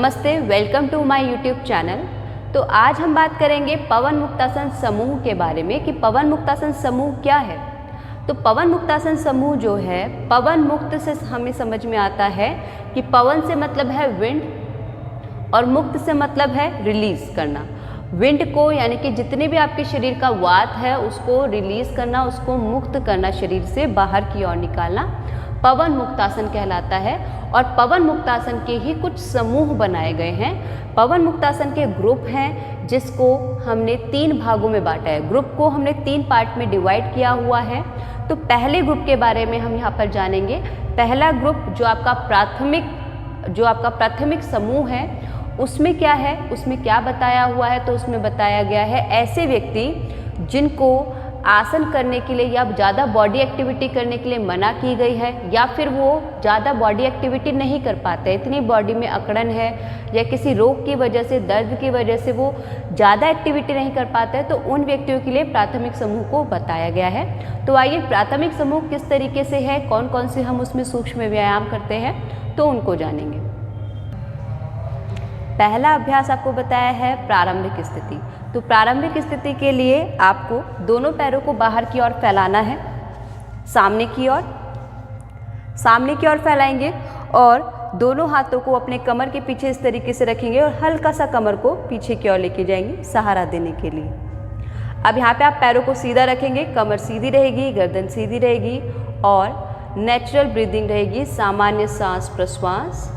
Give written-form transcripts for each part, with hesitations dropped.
नमस्ते, welcome to my YouTube channel. तो आज हम बात करेंगे पवन मुक्तासन समूह के बारे में कि पवन मुक्तासन समूह क्या है। तो पवन मुक्तासन समूह जो है, पवन मुक्त से हमें समझ में आता है कि पवन से मतलब है विंड और मुक्त से मतलब है रिलीज़ करना। विंड को यानी कि जितने भी आपके शरीर का वात है उसको रिलीज़ करना, उसको मुक्त करना, शरीर से बाहर की ओर निकालना पवन मुक्तासन कहलाता है। और पवन मुक्तासन के ही कुछ समूह बनाए गए हैं। पवन मुक्तासन के ग्रुप हैं जिसको हमने 3 भागों में बांटा है। ग्रुप को हमने 3 पार्ट में डिवाइड किया हुआ है। तो पहले ग्रुप के बारे में हम यहाँ पर जानेंगे। पहला ग्रुप जो आपका प्राथमिक समूह है उसमें क्या है, उसमें क्या बताया हुआ है। तो उसमें बताया गया है ऐसे व्यक्ति जिनको आसन करने के लिए या ज़्यादा बॉडी एक्टिविटी करने के लिए मना की गई है, या फिर वो ज़्यादा बॉडी एक्टिविटी नहीं कर पाते, इतनी बॉडी में अकड़न है या किसी रोग की वजह से, दर्द की वजह से वो ज़्यादा एक्टिविटी नहीं कर पाते हैं, तो उन व्यक्तियों के लिए प्राथमिक समूह को बताया गया है। तो आइए प्राथमिक समूह किस तरीके से है, कौन कौन से हम उसमें सूक्ष्म व्यायाम करते हैं, तो उनको जानेंगे। पहला अभ्यास आपको बताया है प्रारंभिक स्थिति। तो प्रारंभिक स्थिति के लिए आपको दोनों पैरों को बाहर की ओर फैलाना है, सामने की ओर फैलाएंगे और दोनों हाथों को अपने कमर के पीछे इस तरीके से रखेंगे और हल्का सा कमर को पीछे की ओर लेके जाएंगे सहारा देने के लिए। अब यहाँ पे आप पैरों को सीधा रखेंगे, कमर सीधी रहेगी, गर्दन सीधी रहेगी और नेचुरल ब्रीदिंग रहेगी, सामान्य सांस प्रश्वास।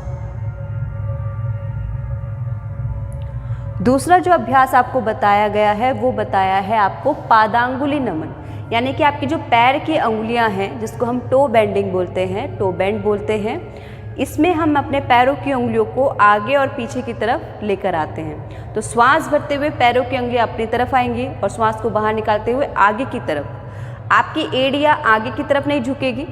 दूसरा जो अभ्यास आपको बताया गया है वो बताया है आपको पादांगुली नमन, यानी कि आपकी जो पैर की अंगुलियां हैं जिसको हम टो बेंडिंग बोलते हैं, टो बेंड बोलते हैं। इसमें हम अपने पैरों की उंगलियों को आगे और पीछे की तरफ लेकर आते हैं। तो श्वास भरते हुए पैरों की उंगलियां अपनी तरफ आएंगी और श्वास को बाहर निकालते हुए आगे की तरफ। आपकी एड़ियाँ आगे की तरफ नहीं झुकेगी,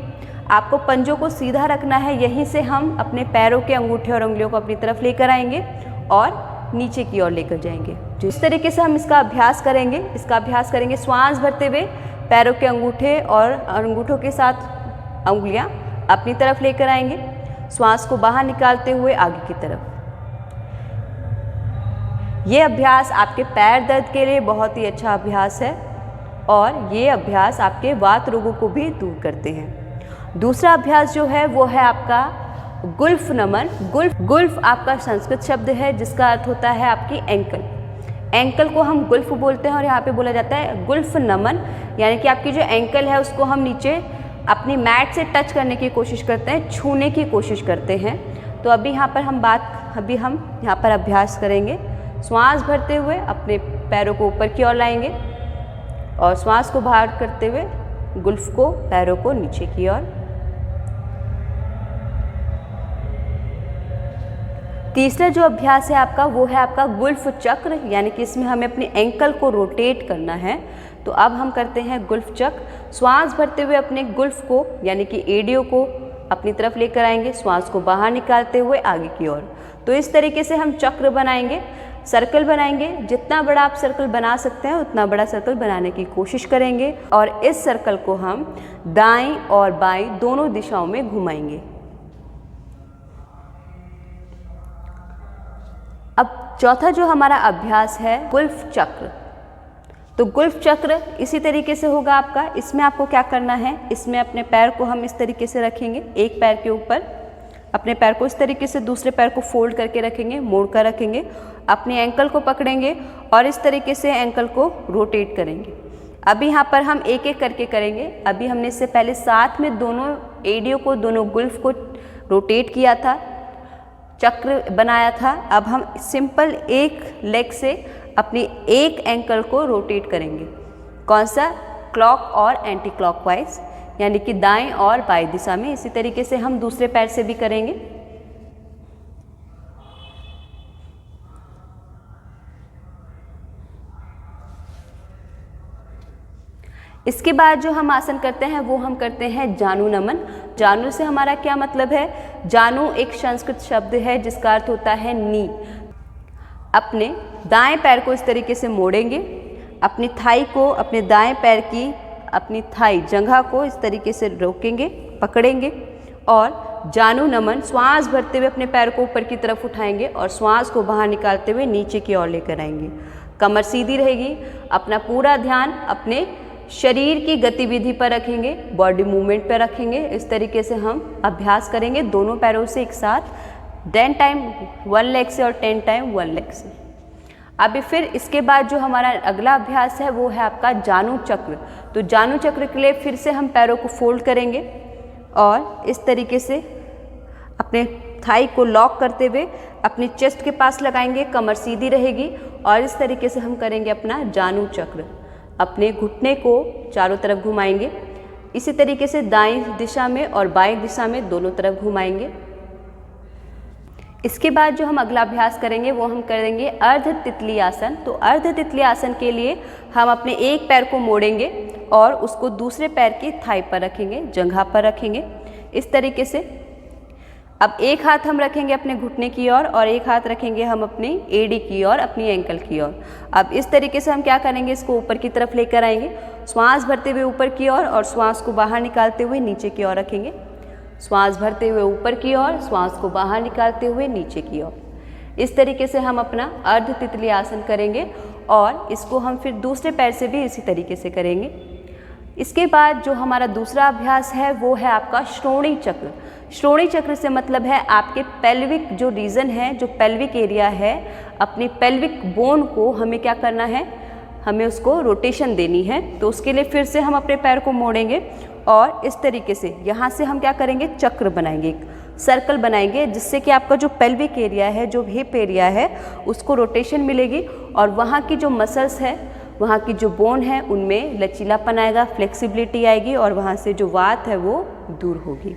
आपको पंजों को सीधा रखना है। यहीं से हम अपने पैरों के अंगूठे और उंगलियों को अपनी तरफ लेकर आएंगे और नीचे की ओर लेकर जाएंगे। जिस तरीके से हम इसका अभ्यास करेंगे श्वास भरते हुए पैरों के अंगूठे और अंगूठों के साथ उंगलियां अपनी तरफ लेकर आएंगे, श्वास को बाहर निकालते हुए आगे की तरफ। ये अभ्यास आपके पैर दर्द के लिए बहुत ही अच्छा अभ्यास है और ये अभ्यास आपके वात रोगों को भी दूर करते हैं। दूसरा अभ्यास जो है वो है आपका गुल्फ नमन। गुल्फ आपका संस्कृत शब्द है जिसका अर्थ होता है आपकी एंकल। एंकल को हम गुल्फ बोलते हैं और यहाँ पे बोला जाता है गुल्फ नमन, यानी कि आपकी जो एंकल है उसको हम नीचे अपनी मैट से टच करने की कोशिश करते हैं, छूने की कोशिश करते हैं। तो अभी हम यहाँ पर अभ्यास करेंगे। श्वास भरते हुए अपने पैरों को ऊपर की ओर लाएंगे और श्वास को बाहर करते हुए गुल्फ को, पैरों को नीचे की ओर। तीसरा जो अभ्यास है आपका वो है आपका गुल्फ चक्र, यानी कि इसमें हमें अपनी एंकल को रोटेट करना है। तो अब हम करते हैं गुल्फ चक्र। श्वास भरते हुए अपने गुल्फ को यानी कि एड़ियों को अपनी तरफ लेकर आएंगे, श्वास को बाहर निकालते हुए आगे की ओर। तो इस तरीके से हम चक्र बनाएंगे, सर्कल बनाएंगे। जितना बड़ा आप सर्कल बना सकते हैं उतना बड़ा सर्कल बनाने की कोशिश करेंगे और इस सर्कल को हम दाएं और बाएं दोनों दिशाओं में घुमाएंगे। अब चौथा जो हमारा अभ्यास है गुल्फ चक्र। तो गुल्फ चक्र इसी तरीके से होगा आपका। इसमें आपको क्या करना है, इसमें अपने पैर को हम इस तरीके से रखेंगे, एक पैर के ऊपर अपने पैर को इस तरीके से दूसरे पैर को फोल्ड करके रखेंगे, मोड़ कर रखेंगे, अपने एंकल को पकड़ेंगे और इस तरीके से एंकल को रोटेट करेंगे। अभी यहाँ पर हम एक एक करके करेंगे। अभी हमने इससे पहले साथ में दोनों एड़ियों को, दोनों गुल्फ को रोटेट किया था, चक्र बनाया था। अब हम सिंपल एक लेग से अपनी एक एंकल को रोटेट करेंगे। कौन सा, क्लॉक और एंटी क्लॉकवाइज, यानी कि दाएं और बाएं दिशा में। इसी तरीके से हम दूसरे पैर से भी करेंगे। इसके बाद जो हम आसन करते हैं वो हम करते हैं जानु नमन। जानु से हमारा क्या मतलब है, जानु एक संस्कृत शब्द है जिसका अर्थ होता है नी। अपने दाएं पैर को इस तरीके से मोड़ेंगे, अपनी थाई को, अपने दाएं पैर की अपनी थाई जंघा को इस तरीके से रोकेंगे, पकड़ेंगे और जानु नमन, श्वास भरते हुए अपने पैर को ऊपर की तरफ उठाएंगे और श्वास को बाहर निकालते हुए नीचे की ओर लेकर आएंगे। कमर सीधी रहेगी, अपना पूरा ध्यान अपने शरीर की गतिविधि पर रखेंगे, बॉडी मूवमेंट पर रखेंगे। इस तरीके से हम अभ्यास करेंगे दोनों पैरों से एक साथ, 10 टाइम 1 लेग से और 10 टाइम 1 लेग से। अभी फिर इसके बाद जो हमारा अगला अभ्यास है वो है आपका जानु चक्र। तो जानु चक्र के लिए फिर से हम पैरों को फोल्ड करेंगे और इस तरीके से अपने थाई को लॉक करते हुए अपने चेस्ट के पास लगाएंगे, कमर सीधी रहेगी और इस तरीके से हम करेंगे अपना जानु चक्र। अपने घुटने को चारों तरफ घुमाएंगे, इसी तरीके से दाईं दिशा में और बाईं दिशा में दोनों तरफ घुमाएंगे। इसके बाद जो हम अगला अभ्यास करेंगे वो हम करेंगे अर्ध तितली आसन। तो अर्ध तितली आसन के लिए हम अपने एक पैर को मोड़ेंगे और उसको दूसरे पैर की थाई पर रखेंगे, जंघा पर रखेंगे इस तरीके से। अब एक हाथ हम रखेंगे अपने घुटने की ओर और एक हाथ रखेंगे हम अपनी एड़ी की ओर, अपनी एंकल की ओर। अब इस तरीके से हम क्या करेंगे, इसको ऊपर की तरफ लेकर आएंगे, श्वास भरते हुए ऊपर की ओर और श्वास को बाहर निकालते हुए नीचे की ओर रखेंगे। श्वास भरते हुए ऊपर की ओर, श्वास को बाहर निकालते हुए नीचे की ओर। इस तरीके से हम अपना अर्ध तितली आसन करेंगे और इसको हम फिर दूसरे पैर से भी इसी तरीके से करेंगे। इसके बाद जो हमारा दूसरा अभ्यास है वो है आपका श्रोणी चक्र। श्रोणी चक्र से मतलब है आपके पेल्विक जो रीजन है, जो पेल्विक एरिया है, अपनी पेल्विक बोन को हमें क्या करना है, हमें उसको रोटेशन देनी है। तो उसके लिए फिर से हम अपने पैर को मोड़ेंगे और इस तरीके से यहाँ से हम क्या करेंगे, चक्र बनाएंगे, एक सर्कल बनाएंगे, जिससे कि आपका जो पेल्विक एरिया है, जो हिप एरिया है, उसको रोटेशन मिलेगी और वहाँ की जो मसल्स है, वहाँ की जो बोन है, उनमें लचीलापन आएगा, फ्लेक्सिबिलिटी आएगी और वहाँ से जो वात है वो दूर होगी।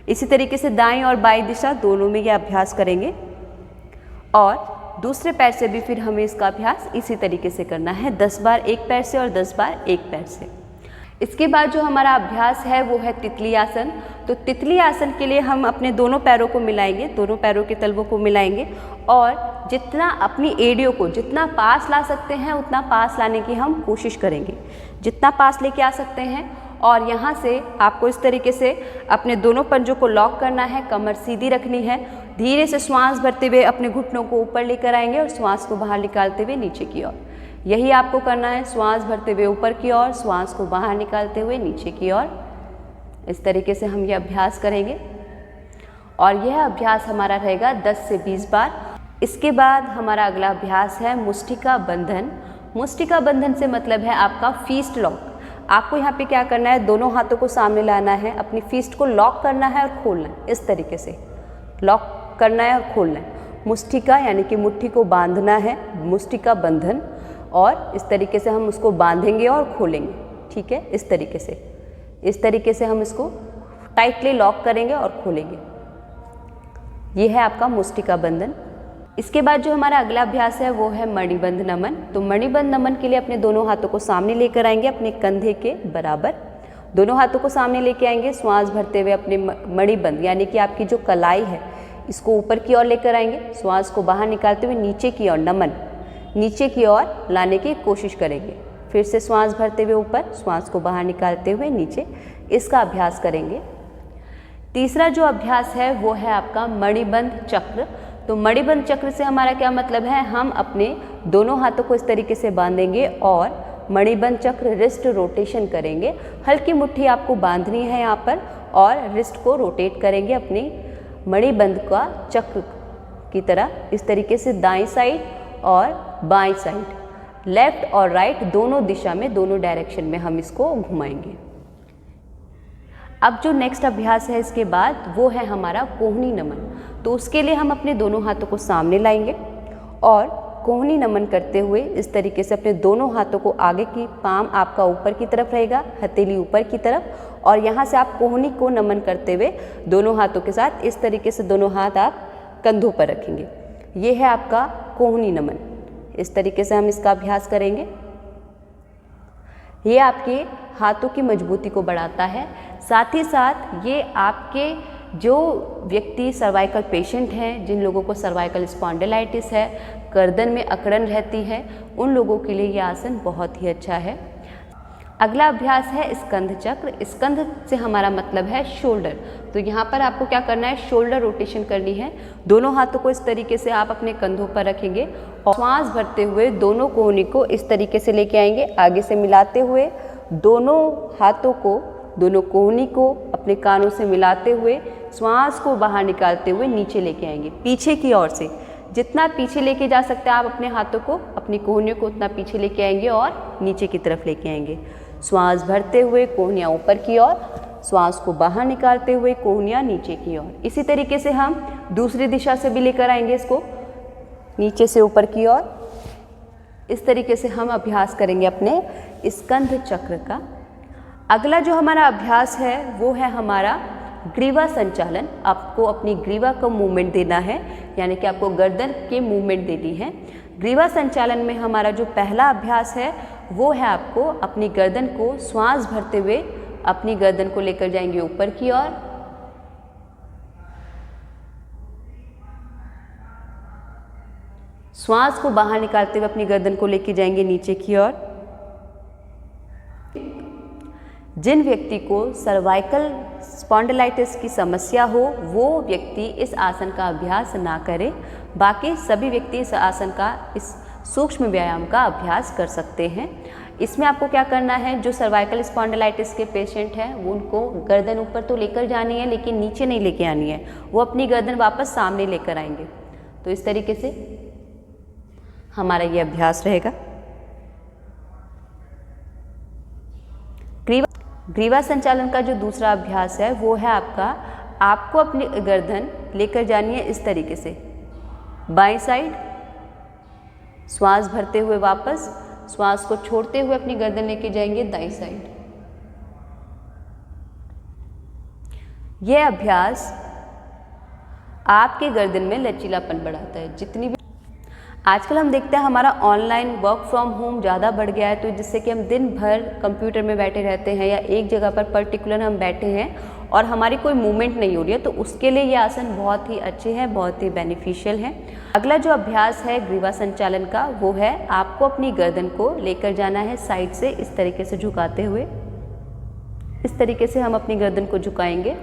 इसी तरीके से दाईं और बाईं दिशा दोनों में ये अभ्यास करेंगे और दूसरे पैर से भी फिर हमें इसका अभ्यास इसी तरीके से करना है, 10 बार एक पैर से और 10 बार एक पैर से। इसके बाद जो हमारा अभ्यास है वो है तितली आसन। तो तितली आसन के लिए हम अपने दोनों पैरों को मिलाएंगे, दोनों पैरों के तलवों को मिलाएंगे और जितना अपनी एड़ियों को जितना पास ला सकते हैं उतना पास लाने की हम कोशिश करेंगे, जितना पास लेके आ सकते हैं। और यहाँ से आपको इस तरीके से अपने दोनों पंजों को लॉक करना है, कमर सीधी रखनी है, धीरे से श्वास भरते हुए अपने घुटनों को ऊपर लेकर आएंगे और श्वास को बाहर निकालते हुए नीचे की ओर। यही आपको करना है, श्वास भरते हुए ऊपर की ओर, श्वास को बाहर निकालते हुए नीचे की ओर। इस तरीके से हम ये अभ्यास करेंगे और यह अभ्यास हमारा रहेगा 10 से 20 बार। इसके बाद हमारा अगला अभ्यास है मुष्टिका बंधन। मुष्टिका बंधन से मतलब है आपका फीस्ट लॉक। आपको यहाँ पे क्या करना है, दोनों हाथों को सामने लाना है, अपनी फीस्ट को लॉक करना है और खोलना है, इस तरीके से लॉक करना है और खोलना है। मुष्टिका यानी कि मुट्ठी को बांधना है, मुष्टिका बंधन, और इस तरीके से हम उसको बांधेंगे और खोलेंगे, ठीक है, इस तरीके से हम इसको टाइटली लॉक करेंगे और खोलेंगे। ये है आपका मुष्टिका बंधन। इसके बाद जो हमारा अगला अभ्यास है वो है मणिबंध नमन। तो मणिबंध नमन के लिए अपने दोनों हाथों को सामने लेकर आएंगे, अपने कंधे के बराबर दोनों हाथों को सामने लेके आएंगे। श्वास भरते हुए अपने मणिबंध यानी कि आपकी जो कलाई है इसको ऊपर की ओर लेकर आएंगे, श्वास को बाहर निकालते हुए नीचे की ओर, नमन नीचे की ओर लाने की कोशिश करेंगे। फिर से श्वास भरते हुए ऊपर, श्वास को बाहर निकालते हुए नीचे, इसका अभ्यास करेंगे। तीसरा जो अभ्यास है वो है आपका मणिबंध चक्र। तो मणिबंध चक्र से हमारा क्या मतलब है, हम अपने दोनों हाथों को इस तरीके से बांधेंगे और मणिबंध चक्र रिस्ट रोटेशन करेंगे। हल्की मुट्ठी आपको बांधनी है यहाँ पर और रिस्ट को रोटेट करेंगे अपनी मणिबंध का चक्र की तरह, इस तरीके से दाईं साइड और बाईं साइड, लेफ्ट और राइट दोनों दिशा में, दोनों डायरेक्शन में हम इसको घुमाएंगे। अब जो नेक्स्ट अभ्यास है इसके बाद वो है हमारा कोहनी नमन। तो उसके लिए हम अपने दोनों हाथों को सामने लाएंगे और कोहनी नमन करते हुए इस तरीके से अपने दोनों हाथों को, आगे की पाम आपका ऊपर की तरफ रहेगा, हथेली ऊपर की तरफ, और यहाँ से आप कोहनी को नमन करते हुए दोनों हाथों के साथ इस तरीके से दोनों हाथ आप कंधों पर रखेंगे। ये है आपका कोहनी नमन। इस तरीके से हम इसका अभ्यास करेंगे। ये आपके हाथों की मजबूती को बढ़ाता है, साथ ही साथ ये आपके जो व्यक्ति सर्वाइकल पेशेंट हैं, जिन लोगों को सर्वाइकल स्पॉन्डिलाइटिस है, गर्दन में अकड़न रहती है, उन लोगों के लिए ये आसन बहुत ही अच्छा है। अगला अभ्यास है स्कंध चक्र। स्कंध से हमारा मतलब है शोल्डर। तो यहाँ पर आपको क्या करना है, शोल्डर रोटेशन करनी है। दोनों हाथों को इस तरीके से आप अपने कंधों पर रखेंगे और श्वास भरते हुए दोनों कोहनी को इस तरीके से लेके आएंगे, आगे से मिलाते हुए दोनों हाथों को, दोनों कोहनी को अपने कानों से मिलाते हुए श्वास को बाहर निकालते हुए नीचे लेके आएंगे, पीछे की ओर से। जितना पीछे लेके जा सकते हैं आप अपने हाथों को, अपनी कोहनियों को, उतना पीछे लेके आएंगे और नीचे की तरफ लेके आएंगे। श्वास भरते हुए कोहनियाँ ऊपर की ओर, श्वास को बाहर निकालते हुए कोहनियाँ नीचे की ओर। इसी तरीके से हम दूसरी दिशा से भी लेकर आएंगे इसको, नीचे से ऊपर की ओर। इस तरीके से हम अभ्यास करेंगे अपने स्कंध चक्र का। अगला जो हमारा अभ्यास है वो है हमारा ग्रीवा संचालन। आपको अपनी ग्रीवा का मूवमेंट देना है, यानी कि आपको गर्दन के मूवमेंट देनी है। ग्रीवा संचालन में हमारा जो पहला अभ्यास है वो है आपको अपनी गर्दन को श्वास भरते हुए अपनी गर्दन को लेकर जाएंगे ऊपर की ओर, श्वास को बाहर निकालते हुए अपनी गर्दन को लेकर जाएंगे नीचे की ओर। जिन व्यक्ति को सर्वाइकल स्पॉन्डिलाइटिस की समस्या हो वो व्यक्ति इस आसन का अभ्यास ना करें। बाकी सभी व्यक्ति इस आसन का, इस सूक्ष्म व्यायाम का अभ्यास कर सकते हैं। इसमें आपको क्या करना है, जो सर्वाइकल स्पॉन्डिलाइटिस के पेशेंट हैं वो उनको गर्दन ऊपर तो लेकर जानी है लेकिन नीचे नहीं लेके आनी है, वो अपनी गर्दन वापस सामने लेकर आएंगे। तो इस तरीके से हमारा ये अभ्यास रहेगा। ग्रीवा संचालन का जो दूसरा अभ्यास है वो है आपको अपनी गर्दन लेकर जानी है इस तरीके से, बाएं साइड, श्वास भरते हुए वापस, श्वास को छोड़ते हुए अपनी गर्दन लेके जाएंगे दाईं साइड। यह अभ्यास आपके गर्दन में लचीलापन बढ़ाता है। जितनी भी आजकल हम देखते हैं हमारा ऑनलाइन वर्क फ्रॉम होम ज़्यादा बढ़ गया है, तो जिससे कि हम दिन भर कंप्यूटर में बैठे रहते हैं या एक जगह पर पर्टिकुलर हम बैठे हैं और हमारी कोई मूवमेंट नहीं हो रही है, तो उसके लिए ये आसन बहुत ही अच्छे हैं, बहुत ही बेनिफिशियल हैं। अगला जो अभ्यास है ग्रीवा संचालन का वो है आपको अपनी गर्दन को लेकर जाना है साइड से इस तरीके से झुकाते हुए। इस तरीके से हम अपनी गर्दन को झुकाएंगे,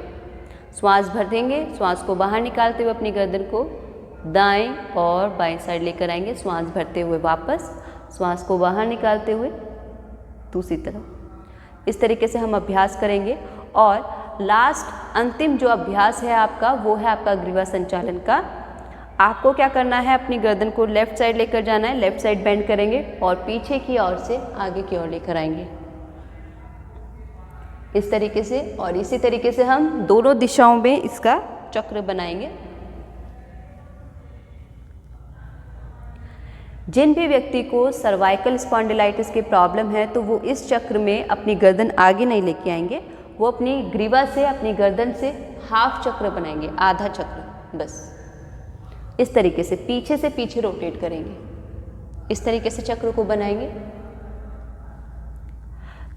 श्वास भर देंगे, श्वास को बाहर निकालते हुए अपनी गर्दन को दाएं और बाएं साइड लेकर आएंगे, श्वास भरते हुए वापस, श्वास को बाहर निकालते हुए दूसरी तरफ। इस तरीके से हम अभ्यास करेंगे। और लास्ट अंतिम जो अभ्यास है आपका वो है आपका ग्रीवा संचालन का। आपको क्या करना है, अपनी गर्दन को लेफ्ट साइड लेकर जाना है, लेफ्ट साइड बेंड करेंगे और पीछे की ओर से आगे की ओर लेकर आएंगे इस तरीके से। और इसी तरीके से हम दोनों दिशाओं में इसका चक्र बनाएंगे। जिन भी व्यक्ति को सर्वाइकल स्पॉन्डिलाइटिस की प्रॉब्लम है तो वो इस चक्र में अपनी गर्दन आगे नहीं लेके आएंगे, वो अपनी ग्रीवा से, अपनी गर्दन से हाफ चक्र बनाएंगे, आधा चक्र बस। इस तरीके से पीछे रोटेट करेंगे, इस तरीके से चक्र को बनाएंगे।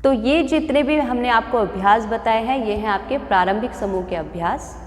तो ये जितने भी हमने आपको अभ्यास बताए हैं ये हैं आपके प्रारंभिक समूह के अभ्यास।